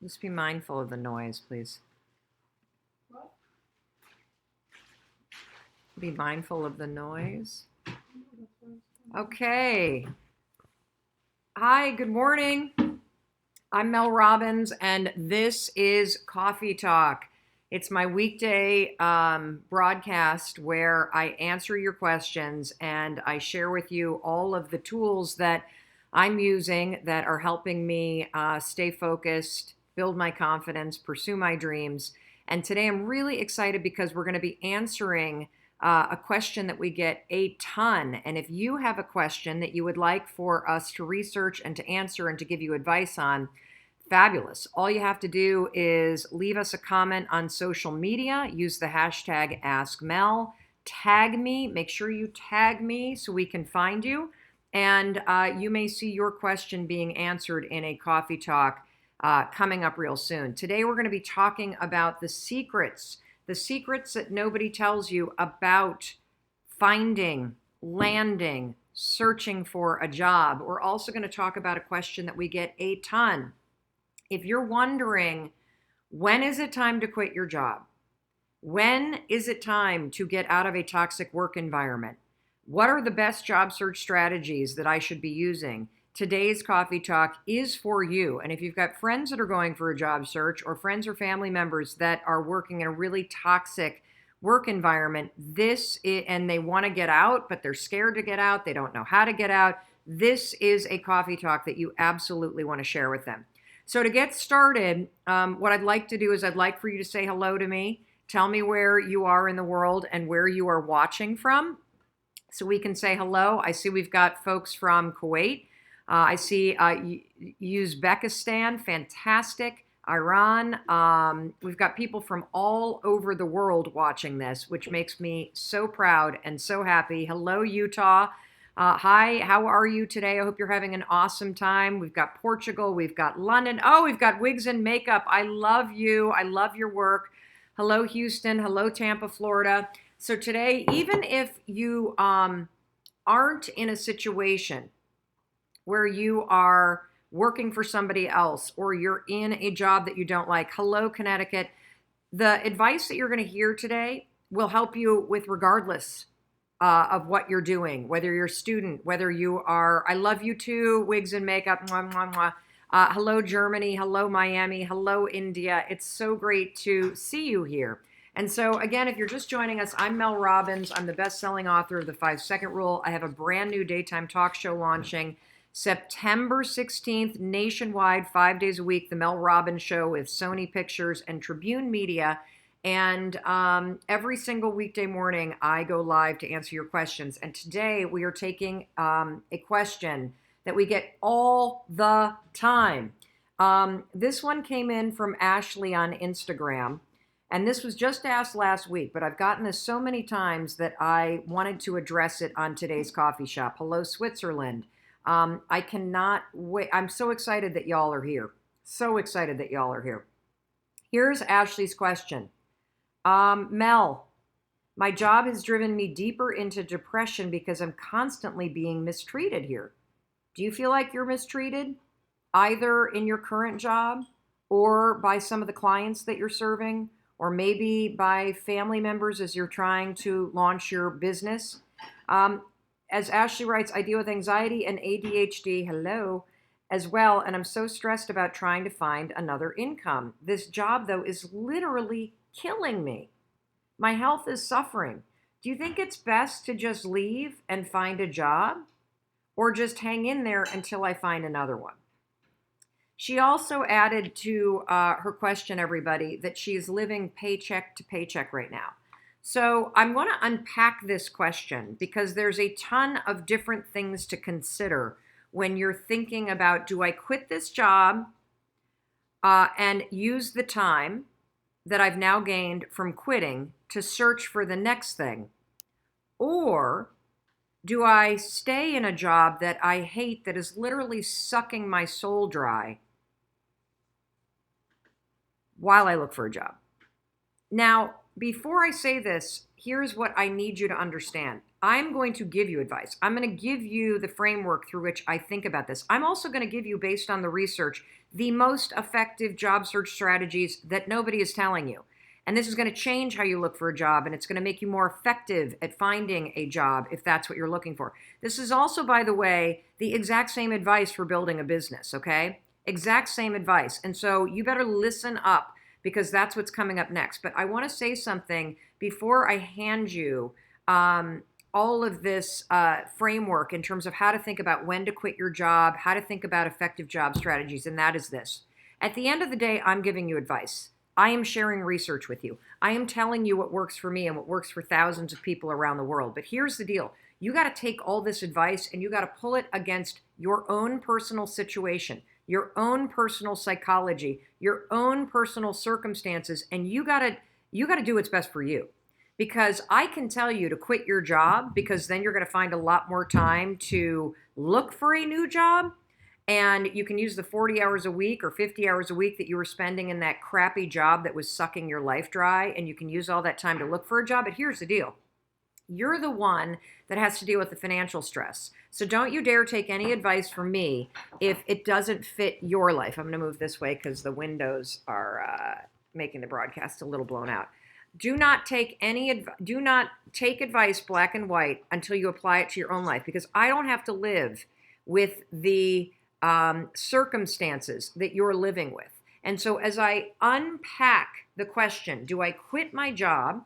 Just be mindful of the noise, please. What? Be mindful of the noise. Okay. Hi, good morning. I'm Mel Robbins, and this is Coffee Talk. It's my weekday broadcast where I answer your questions and I share with you all of the tools that I'm using that are helping me stay focused, build my confidence, pursue my dreams. And today I'm really excited because we're going to be answering a question that we get a ton. And if you have a question that you would like for us to research and to answer and to give you advice on, fabulous. All you have to do is leave us a comment on social media, use the hashtag AskMel, tag me, make sure you tag me so we can find you, and you may see your question being answered in a coffee talk coming up real soon. Today we're going to be talking about the secrets that nobody tells you about finding, landing, searching for a job. We're also going to talk about a question that we get a ton. If you're wondering, when is it time to quit your job? When is it time to get out of a toxic work environment? What are the best job search strategies that I should be using? Today's Coffee Talk is for you. And if you've got friends that are going for a job search or friends or family members that are working in a really toxic work environment, and they want to get out, but they're scared to get out, they don't know how to get out, this is a Coffee Talk that you absolutely want to share with them. So to get started, what I'd like to do is I'd like for you to say hello to me. Tell me where you are in the world and where you are watching from so we can say hello. I see we've got folks from Kuwait. I see Uzbekistan, fantastic. Iran. We've got people from all over the world watching this, which makes me so proud and so happy. Hello, Utah. Hi, how are you today? I hope you're having an awesome time. We've got Portugal, we've got London. Oh, we've got Wigs and Makeup. I love you. I love your work. Hello, Houston. Hello, Tampa, Florida. So today, even if you aren't in a situation where you are working for somebody else or you're in a job that you don't like, hello, Connecticut. The advice that you're going to hear today will help you with regardless of what you're doing, whether you're a student, whether you are, I love you too, Wigs and Makeup, mwah, mwah, mwah. Hello, Germany, hello, Miami, hello, India. It's so great to see you here. And so again, if you're just joining us, I'm Mel Robbins. I'm the best-selling author of The 5-Second Rule. I have a brand new daytime talk show launching September 16th, nationwide, 5 days a week, The Mel Robbins Show with Sony Pictures and Tribune Media. And every single weekday morning, I go live to answer your questions. And today we are taking a question that we get all the time. This one came in from Ashley on Instagram. And this was just asked last week, but I've gotten this so many times that I wanted to address it on today's coffee shop. Hello, Switzerland. I cannot wait. I'm so excited that y'all are here. So excited that y'all are here. Here's Ashley's question. Mel, my job has driven me deeper into depression because I'm constantly being mistreated here. Do you feel like you're mistreated, either in your current job or by some of the clients that you're serving, or maybe by family members as you're trying to launch your business? As Ashley writes, I deal with anxiety and ADHD, hello, as well, and I'm so stressed about trying to find another income. This job, though, is literally killing me. My health is suffering. Do you think it's best to just leave and find a job, or just hang in there until I find another one? She also added to her question, everybody, that she's living paycheck to paycheck right now. So I'm going to unpack this question because there's a ton of different things to consider when you're thinking about, do I quit this job and use the time that I've now gained from quitting to search for the next thing? Or do I stay in a job that I hate, that is literally sucking my soul dry, while I look for a job? Now, before I say this, here's what I need you to understand. I'm going to give you advice. I'm going to give you the framework through which I think about this. I'm also going to give you, based on the research, the most effective job search strategies that nobody is telling you. And this is going to change how you look for a job, and it's going to make you more effective at finding a job if that's what you're looking for. This is also, by the way, the exact same advice for building a business, okay? Exact same advice. And so you better listen up because that's what's coming up next. But I want to say something before I hand you all of this framework in terms of how to think about when to quit your job, how to think about effective job strategies, and that is this. At the end of the day, I'm giving you advice. I am sharing research with you. I am telling you what works for me and what works for thousands of people around the world. But here's the deal. You got to take all this advice and you got to pull it against your own personal situation, your own personal psychology, your own personal circumstances, and you got to do what's best for you. Because I can tell you to quit your job because then you're going to find a lot more time to look for a new job. And you can use the 40 hours a week or 50 hours a week that you were spending in that crappy job that was sucking your life dry. And you can use all that time to look for a job. But here's the deal. You're the one that has to deal with the financial stress. So don't you dare take any advice from me if it doesn't fit your life. I'm going to move this way because the windows are making the broadcast a little blown out. Do not take advice black and white until you apply it to your own life, because I don't have to live with the circumstances that you're living with. And so as I unpack the question, do I quit my job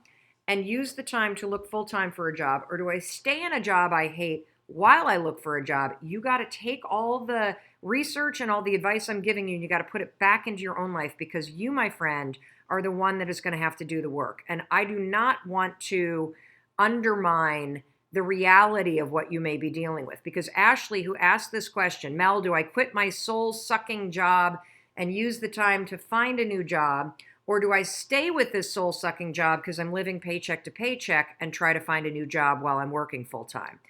and use the time to look full-time for a job, or do I stay in a job I hate while I look for a job? You got to take all the research and all the advice I'm giving you and you got to put it back into your own life, because you, my friend, are the one that is going to have to do the work. And I do not want to undermine the reality of what you may be dealing with. Because Ashley, who asked this question, Mel, do I quit my soul-sucking job and use the time to find a new job? Or do I stay with this soul-sucking job because I'm living paycheck to paycheck and try to find a new job while I'm working full-time?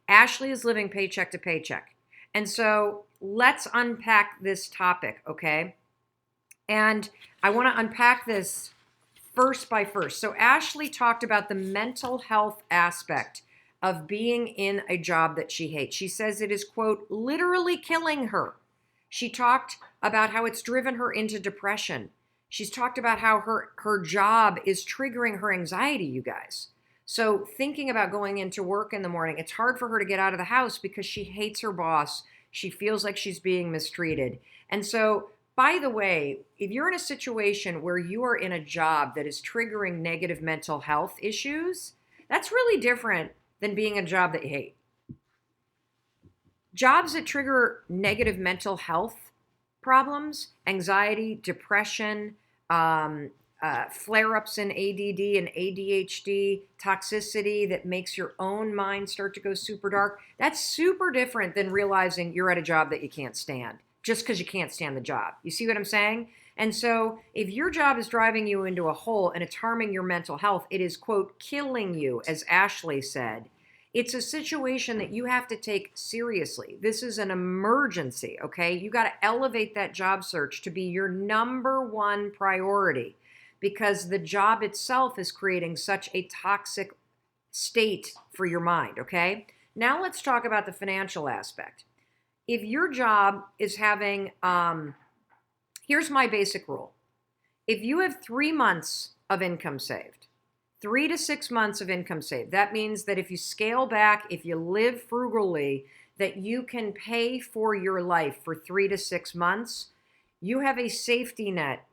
Ashley is living paycheck to paycheck. And so let's unpack this topic, okay? And I want to unpack this first by first. So Ashley talked about the mental health aspect of being in a job that she hates. She says it is, quote, literally killing her. She talked about how it's driven her into depression. She's talked about how her job is triggering her anxiety, you guys. So thinking about going into work in the morning, it's hard for her to get out of the house because she hates her boss. She feels like she's being mistreated. And so, by the way, if you're in a situation where you are in a job that is triggering negative mental health issues, that's really different than being a job that you hate. Jobs that trigger negative mental health problems, anxiety, depression, flare-ups in ADD and ADHD, toxicity that makes your own mind start to go super dark, that's super different than realizing you're at a job that you can't stand just because you can't stand the job. You see what I'm saying? And so if your job is driving you into a hole and it's harming your mental health, it is, quote, killing you, as Ashley said. It's a situation that you have to take seriously. This is an emergency, okay? You got to elevate that job search to be your number one priority, because the job itself is creating such a toxic state for your mind, okay? Now let's talk about the financial aspect. If your job is having, here's my basic rule. If you have 3 months of income saved, 3 to 6 months of income saved, that means that if you scale back, if you live frugally, that you can pay for your life for 3 to 6 months, you have a safety net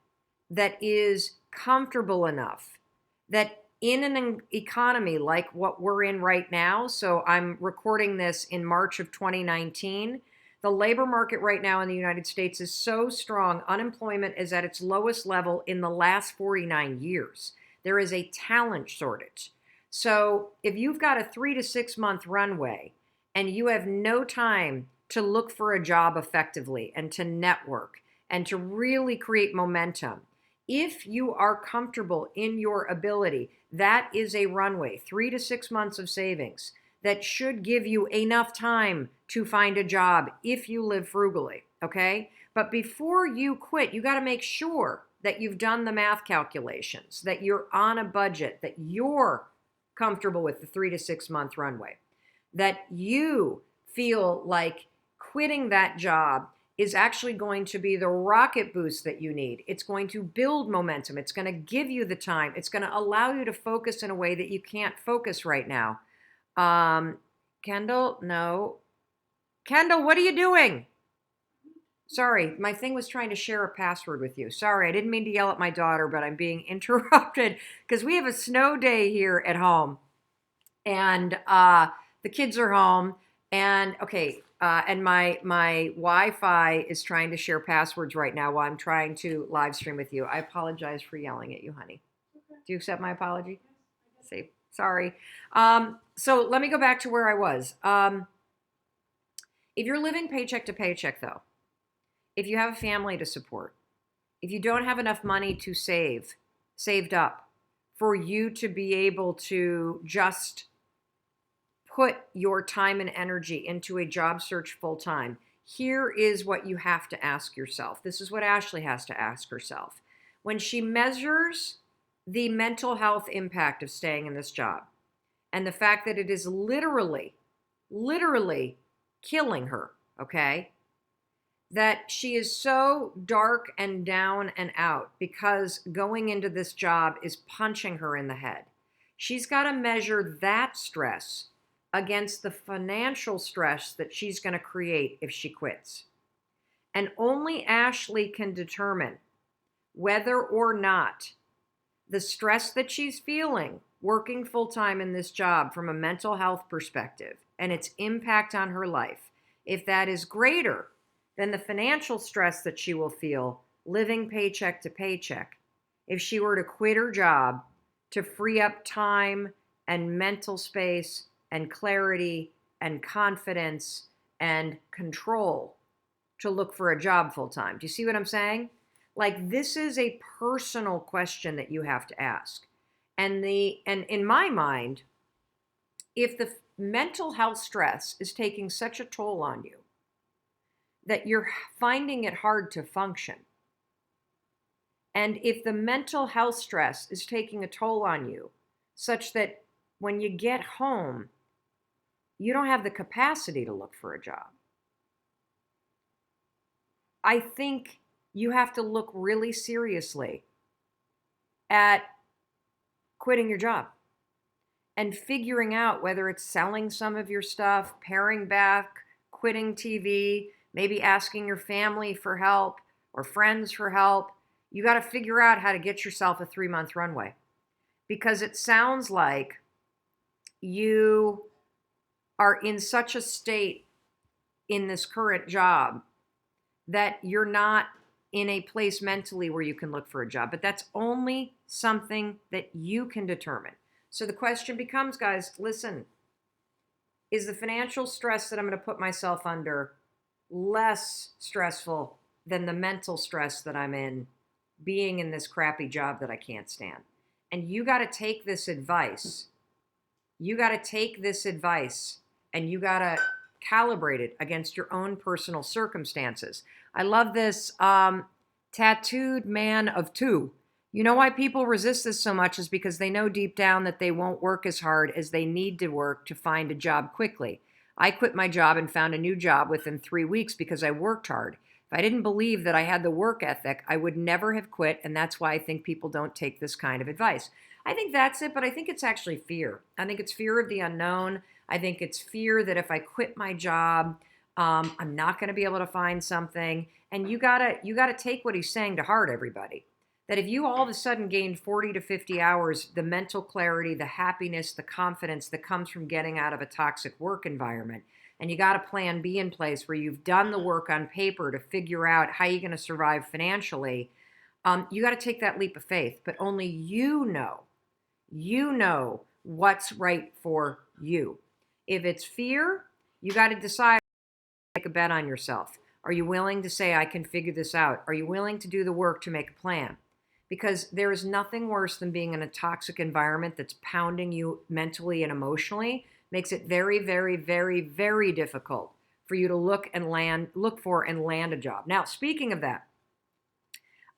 that is comfortable enough that in an economy like what we're in right now, so I'm recording this in March of 2019, the labor market right now in the United States is so strong. Unemployment is at its lowest level in the last 49 years. There is a talent shortage. So if you've got a 3 to 6 month runway and you have no time to look for a job effectively and to network and to really create momentum, if you are comfortable in your ability, that is a runway, 3 to 6 months of savings that should give you enough time to find a job if you live frugally, okay? But before you quit, you got to make sure that you've done the math calculations, that you're on a budget, that you're comfortable with the 3 to 6 month runway, that you feel like quitting that job is actually going to be the rocket boost that you need. It's going to build momentum. It's going to give you the time. It's going to allow you to focus in a way that you can't focus right now. Kendall, no. Kendall, what are you doing? Sorry, my thing was trying to share a password with you. Sorry, I didn't mean to yell at my daughter, but I'm being interrupted because we have a snow day here at home. And the kids are home. And and my Wi-Fi is trying to share passwords right now while I'm trying to live stream with you. I apologize for yelling at you, honey. Okay. Do you accept my apology? Yes, Say sorry. So let me go back to where I was. If you're living paycheck to paycheck, though, if you have a family to support, if you don't have enough money to saved up for you to be able to just put your time and energy into a job search full time, here is what you have to ask yourself. This is what Ashley has to ask herself. When she measures the mental health impact of staying in this job and the fact that it is literally killing her, okay? That she is so dark and down and out because going into this job is punching her in the head. She's got to measure that stress against the financial stress that she's going to create if she quits. And only Ashley can determine whether or not the stress that she's feeling working full-time in this job from a mental health perspective and its impact on her life, if that is greater than the financial stress that she will feel living paycheck to paycheck if she were to quit her job to free up time and mental space and clarity and confidence and control to look for a job full time. Do you see what I'm saying? Like, this is a personal question that you have to ask. And in my mind, if the mental health stress is taking such a toll on you that you're finding it hard to function, and if the mental health stress is taking a toll on you such that when you get home, you don't have the capacity to look for a job, I think you have to look really seriously at quitting your job and figuring out whether it's selling some of your stuff, paring back, quitting TV, maybe asking your family for help or friends for help. You got to figure out how to get yourself a 3-month runway, because it sounds like you are in such a state in this current job that you're not in a place mentally where you can look for a job. But that's only something that you can determine. So the question becomes, guys, listen, is the financial stress that I'm going to put myself under less stressful than the mental stress that I'm in being in this crappy job that I can't stand? And you got to take this advice. You got to take this advice and you got to calibrate it against your own personal circumstances. I love this tattooed man of two. You know why people resist this so much is because they know deep down that they won't work as hard as they need to work to find a job quickly. I quit my job and found a new job within 3 weeks because I worked hard. If I didn't believe that I had the work ethic, I would never have quit, and that's why I think people don't take this kind of advice. I think that's it, but I think it's actually fear. I think it's fear of the unknown. I think it's fear that if I quit my job, I'm not going to be able to find something. And you gotta take what he's saying to heart, everybody. That if you all of a sudden gained 40 to 50 hours, the mental clarity, the happiness, the confidence that comes from getting out of a toxic work environment, and you got a plan B in place where you've done the work on paper to figure out how you're going to survive financially, you got to take that leap of faith. But only you know what's right for you. If it's fear, you got to decide to make a bet on yourself. Are you willing to say, I can figure this out? Are you willing to do the work to make a plan? Because there is nothing worse than being in a toxic environment that's pounding you mentally and emotionally. Makes it very, very, very, very difficult for you to look for and land a job. Now, speaking of that,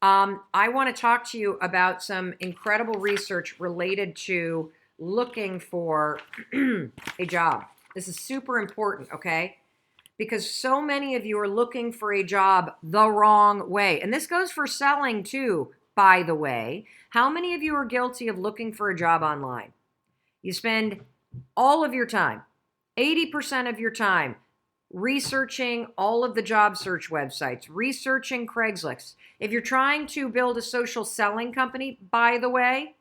I want to talk to you about some incredible research related to looking for a job. This is super important, okay? Because so many of you are looking for a job the wrong way. And this goes for selling too, by the way. How many of you are guilty of looking for a job online? You spend all of your time, 80% of your time, researching all of the job search websites, researching Craigslist. If you're trying to build a social selling company, by the way,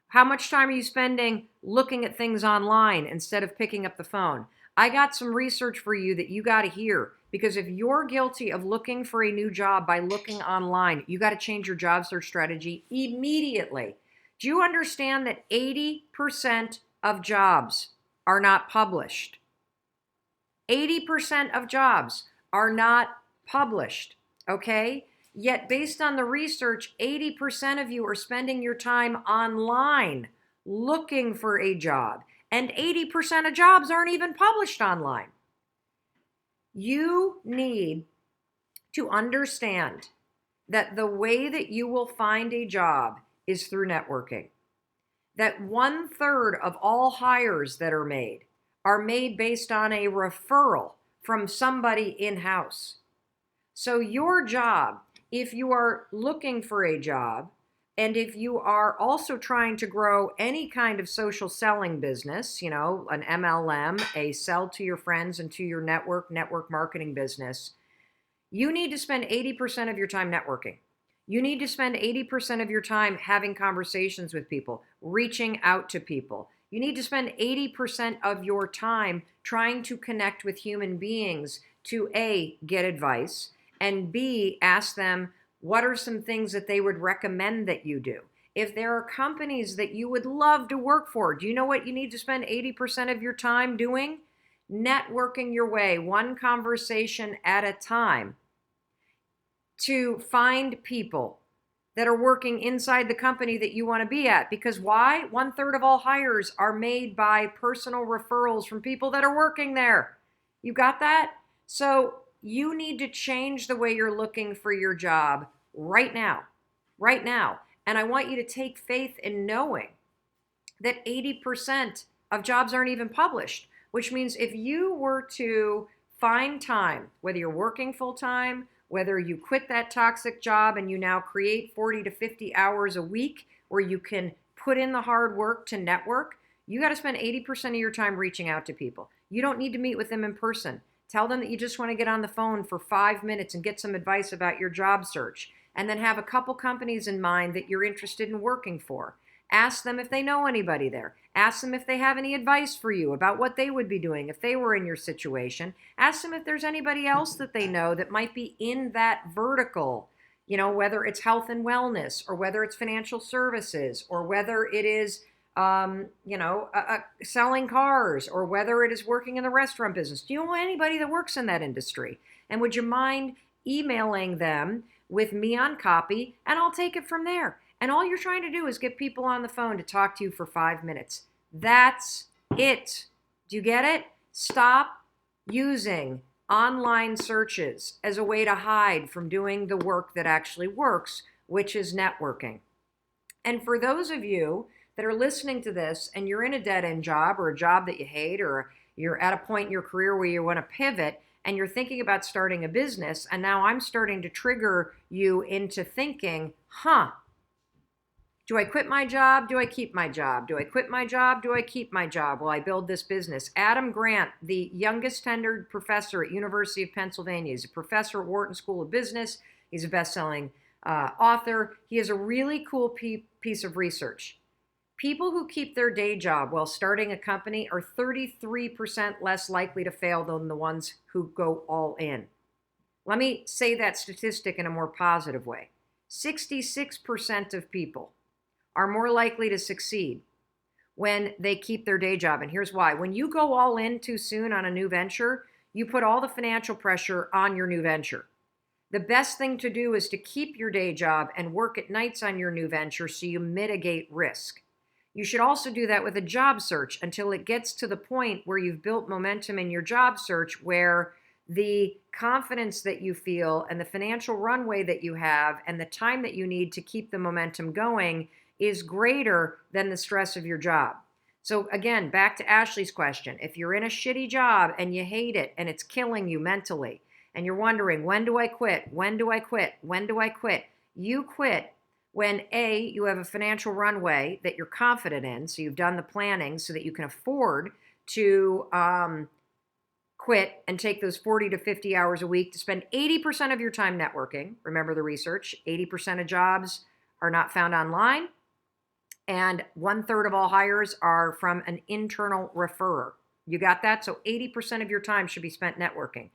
how much time are you spending looking at things online instead of picking up the phone? I got some research for you that you got to hear, because if you're guilty of looking for a new job by looking online, you got to change your job search strategy immediately. Do you understand that 80% of jobs are not published? 80% of jobs are not published, okay? Yet based on the research, 80% of you are spending your time online looking for a job, and 80% of jobs aren't even published online. You need to understand that the way that you will find a job is through networking. That 1/3 of all hires that are made based on a referral from somebody in-house. So your job, if you are looking for a job, and if you are also trying to grow any kind of social selling business, an MLM, a sell to your friends and to your network marketing business, you need to spend 80% of your time networking. You need to spend 80% of your time having conversations with people, reaching out to people. You need to spend 80% of your time trying to connect with human beings to A, get advice, and B, ask them what are some things that they would recommend that you do. If there are companies that you would love to work for, do you know what you need to spend 80% of your time doing? Networking your way, one conversation at a time, to find people that are working inside the company that you want to be at. Because why? 1/3 of all hires are made by personal referrals from people that are working there. You got that? So you need to change the way you're looking for your job right now. Right now. And I want you to take faith in knowing that 80% of jobs aren't even published, which means if you were to find time, whether you're working full time, whether you quit that toxic job and you now create 40 to 50 hours a week where you can put in the hard work to network, you got to spend 80% of your time reaching out to people. You don't need to meet with them in person. Tell them that you just want to get on the phone for 5 minutes and get some advice about your job search, and then have a couple companies in mind that you're interested in working for. Ask them if they know anybody there. Ask them if they have any advice for you about what they would be doing if they were in your situation. Ask them if there's anybody else that they know that might be in that vertical, whether it's health and wellness, or whether it's financial services, or whether it is, selling cars, or whether it is working in the restaurant business. Do you know anybody that works in that industry? And would you mind emailing them with me on copy, and I'll take it from there. And all you're trying to do is get people on the phone to talk to you for 5 minutes. That's it. Do you get it? Stop using online searches as a way to hide from doing the work that actually works, which is networking. And for those of you that are listening to this and you're in a dead-end job, or a job that you hate, or you're at a point in your career where you want to pivot and you're thinking about starting a business, and now I'm starting to trigger you into thinking, do I quit my job? Do I keep my job? Do I quit my job? Do I keep my job? Will I build this business? Adam Grant, the youngest tenured professor at University of Pennsylvania. He's a professor at Wharton School of Business. He's a best-selling author. He has a really cool piece of research. People who keep their day job while starting a company are 33% less likely to fail than the ones who go all in. Let me say that statistic in a more positive way. 66% of people are more likely to succeed when they keep their day job. And here's why. When you go all in too soon on a new venture, you put all the financial pressure on your new venture. The best thing to do is to keep your day job and work at nights on your new venture so you mitigate risk. You should also do that with a job search until it gets to the point where you've built momentum in your job search, where the confidence that you feel and the financial runway that you have and the time that you need to keep the momentum going is greater than the stress of your job. So again, back to Ashley's question. If you're in a shitty job and you hate it and it's killing you mentally and you're wondering, when do I quit? When do I quit? When do I quit? You quit when A, you have a financial runway that you're confident in. So you've done the planning so that you can afford to quit and take those 40 to 50 hours a week to spend 80% of your time networking. Remember the research, 80% of jobs are not found online. And 1/3 of all hires are from an internal referrer. You got that? So 80% of your time should be spent networking.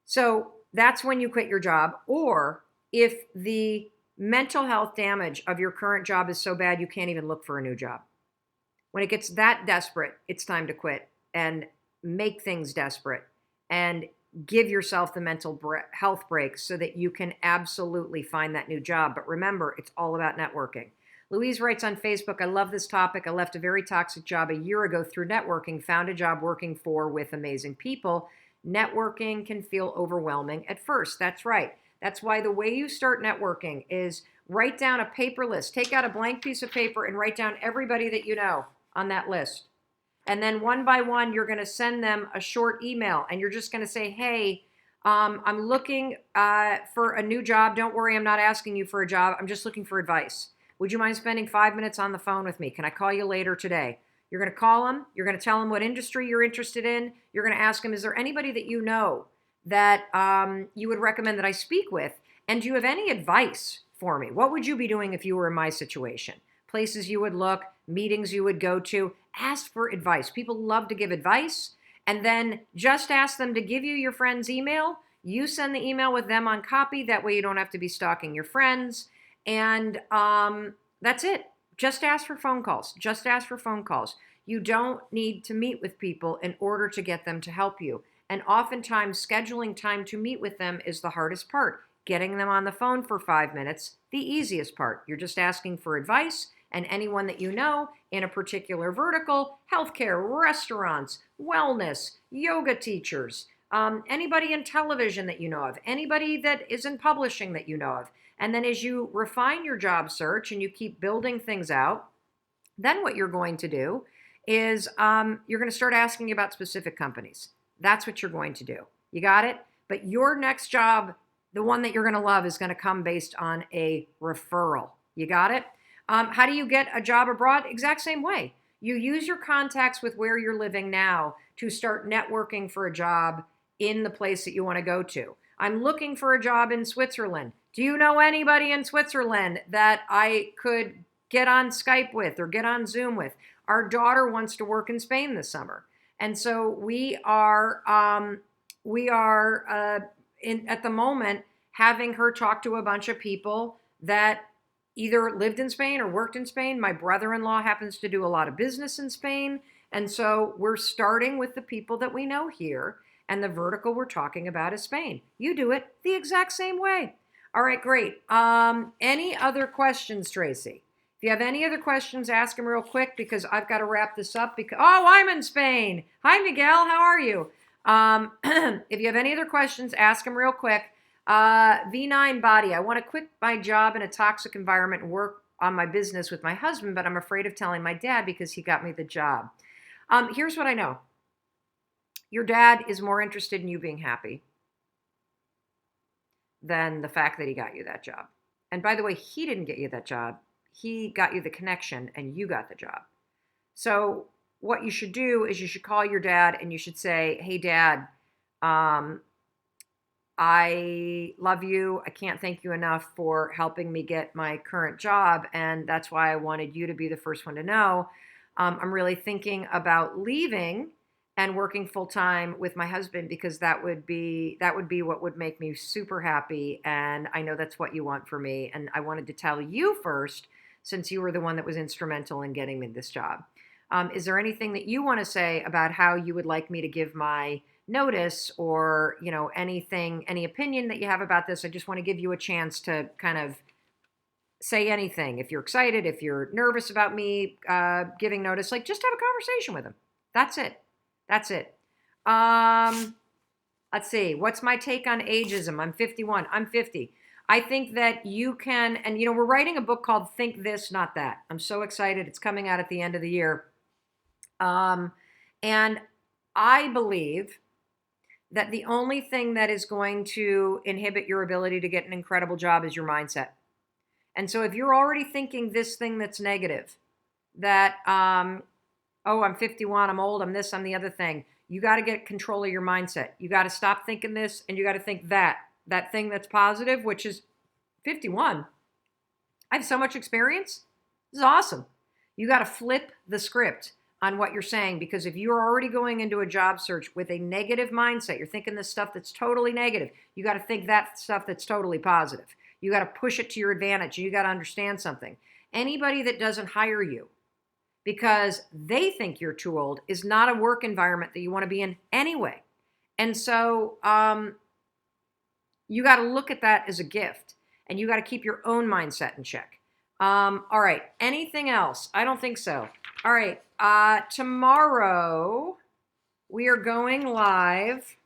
So that's when you quit your job. Or if the mental health damage of your current job is so bad you can't even look for a new job. When it gets that desperate, it's time to quit and make things desperate and give yourself the mental health break so that you can absolutely find that new job. But remember, it's all about networking. Louise writes on Facebook, I love this topic. I left a very toxic job a year ago through networking, found a job working with amazing people. Networking can feel overwhelming at first. That's right. That's why the way you start networking is write down a paper list. Take out a blank piece of paper and write down everybody that you know on that list. And then one by one, you're going to send them a short email and you're just going to say, hey, I'm looking for a new job. Don't worry, I'm not asking you for a job. I'm just looking for advice. Would you mind spending 5 minutes on the phone with me? Can I call you later today? You're going to call them. You're going to tell them what industry you're interested in. You're going to ask them, is there anybody that you know that you would recommend that I speak with? And do you have any advice for me? What would you be doing if you were in my situation? Places you would look, meetings you would go to. Ask for advice. People love to give advice. And then just ask them to give you your friend's email. You send the email with them on copy. That way you don't have to be stalking your friends. And that's it. Just ask for phone calls. Just ask for phone calls. You don't need to meet with people in order to get them to help you. And oftentimes, scheduling time to meet with them is the hardest part. Getting them on the phone for 5 minutes, the easiest part. You're just asking for advice, and anyone that you know in a particular vertical, healthcare, restaurants, wellness, yoga teachers, anybody in television that you know of, anybody that is in publishing that you know of. And then as you refine your job search and you keep building things out, then what you're going to do is you're going to start asking about specific companies. That's what you're going to do. You got it? But your next job, the one that you're going to love, is going to come based on a referral. You got it? How do you get a job abroad? Exact same way. You use your contacts with where you're living now to start networking for a job in the place that you want to go to. I'm looking for a job in Switzerland. Do you know anybody in Switzerland that I could get on Skype with or get on Zoom with? Our daughter wants to work in Spain this summer. And so we are at the moment having her talk to a bunch of people that either lived in Spain or worked in Spain. My brother-in-law happens to do a lot of business in Spain. And so we're starting with the people that we know here. And the vertical we're talking about is Spain. You do it the exact same way. All right, great. Any other questions, Tracy? If you have any other questions, ask them real quick because I've got to wrap this up. I'm in Spain. Hi, Miguel. How are you? If you have any other questions, ask them real quick. V9 Body. I want to quit my job in a toxic environment and work on my business with my husband, but I'm afraid of telling my dad because he got me the job. Here's what I know. Your dad is more interested in you being happy than the fact that he got you that job. And by the way, he didn't get you that job. He got you the connection and you got the job. So what you should do is you should call your dad and you should say, hey, Dad, I love you. I can't thank you enough for helping me get my current job. And that's why I wanted you to be the first one to know. I'm really thinking about leaving and working full time with my husband because that would be what would make me super happy. And I know that's what you want for me. And I wanted to tell you first, since you were the one that was instrumental in getting me this job. Is there anything that you want to say about how you would like me to give my notice or, anything, any opinion that you have about this? I just want to give you a chance to kind of say anything. If you're excited, if you're nervous about me giving notice, just have a conversation with him. That's it. That's it. Let's see. What's my take on ageism? I'm 51. I'm 50. I think that you can, and we're writing a book called Think This, Not That. I'm so excited. It's coming out at the end of the year. And I believe that the only thing that is going to inhibit your ability to get an incredible job is your mindset. And so if you're already thinking this thing that's negative, that, oh, I'm 51, I'm old, I'm this, I'm the other thing, you got to get control of your mindset. You got to stop thinking this and you got to think that thing that's positive, which is 51. I have so much experience. This is awesome. You got to flip the script on what you're saying, because if you're already going into a job search with a negative mindset, you're thinking this stuff that's totally negative, you got to think that stuff that's totally positive. You got to push it to your advantage. You got to understand something. Anybody that doesn't hire you because they think you're too old is not a work environment that you want to be in anyway. And so you got to look at that as a gift, and you got to keep your own mindset in check. All right. Anything else? I don't think so. All right. Tomorrow we are going live.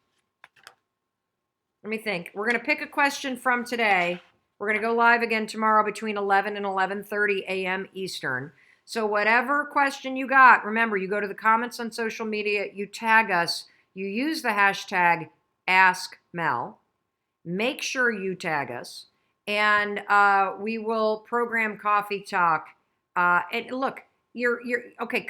Let me think. We're going to pick a question from today. We're going to go live again tomorrow between 11 and 11:30 a.m. Eastern. So whatever question you got, remember, you go to the comments on social media, you tag us, you use the hashtag AskMel. Make sure you tag us, and we will program Coffee Talk. And look, you're okay.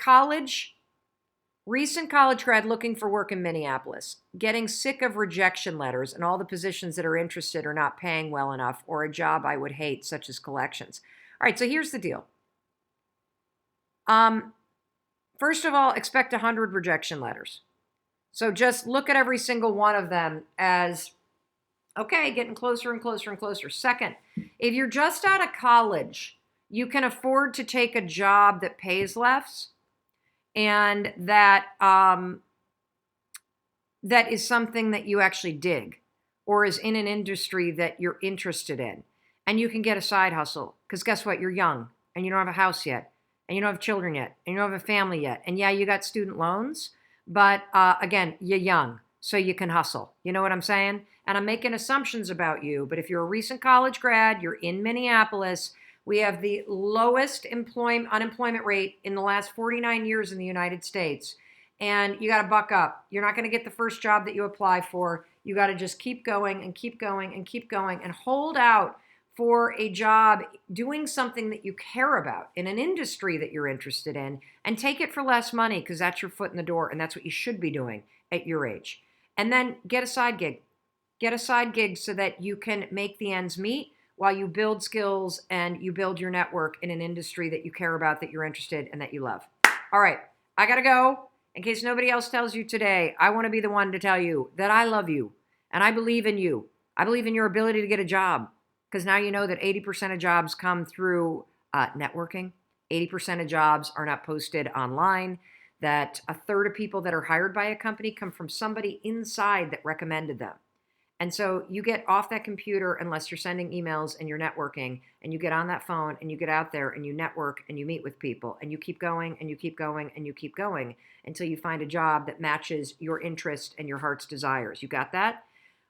Recent college grad looking for work in Minneapolis, getting sick of rejection letters and all the positions that are interested are not paying well enough, or a job I would hate, such as collections. All right, so here's the deal. First of all, expect 100 rejection letters. So just look at every single one of them as, okay, getting closer and closer and closer. Second, if you're just out of college, you can afford to take a job that pays less, and that that is something that you actually dig, or is in an industry that you're interested in. And you can get a side hustle, because guess what? You're young, and you don't have a house yet, and you don't have children yet, and you don't have a family yet. And yeah, you got student loans, but again, you're young, so you can hustle. You know what I'm saying? And I'm making assumptions about you, but if you're a recent college grad, you're in Minneapolis, we have the lowest unemployment rate in the last 49 years in the United States. And you got to buck up. You're not going to get the first job that you apply for. You got to just keep going and keep going and keep going and hold out for a job doing something that you care about in an industry that you're interested in, and take it for less money, because that's your foot in the door, and that's what you should be doing at your age. And then get a side gig. Get a side gig so that you can make the ends meet while you build skills and you build your network in an industry that you care about, that you're interested, and that you love. All right, I got to go. In case nobody else tells you today, I want to be the one to tell you that I love you and I believe in you. I believe in your ability to get a job, because now you know that 80% of jobs come through networking. 80% of jobs are not posted online. That a third of people that are hired by a company come from somebody inside that recommended them. And so you get off that computer, unless you're sending emails and you're networking, and you get on that phone and you get out there and you network and you meet with people, and you keep going and you keep going and you keep going until you find a job that matches your interest and your heart's desires. You got that?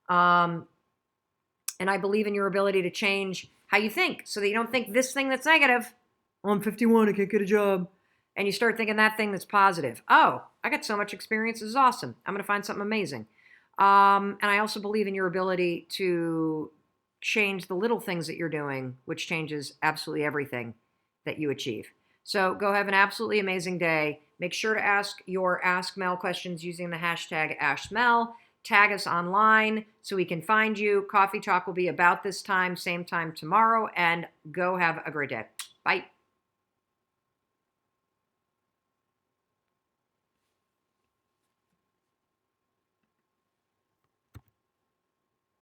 And I believe in your ability to change how you think, so that you don't think this thing that's negative. Oh, I'm 51, I can't get a job. And you start thinking that thing that's positive. Oh, I got so much experience. This is awesome. I'm going to find something amazing. And I also believe in your ability to change the little things that you're doing, which changes absolutely everything that you achieve. So go have an absolutely amazing day. Make sure to ask your Ask Mel questions using the hashtag AskMel. Tag us online so we can find you. Coffee Talk will be about this time, same time tomorrow, and go have a great day. Bye.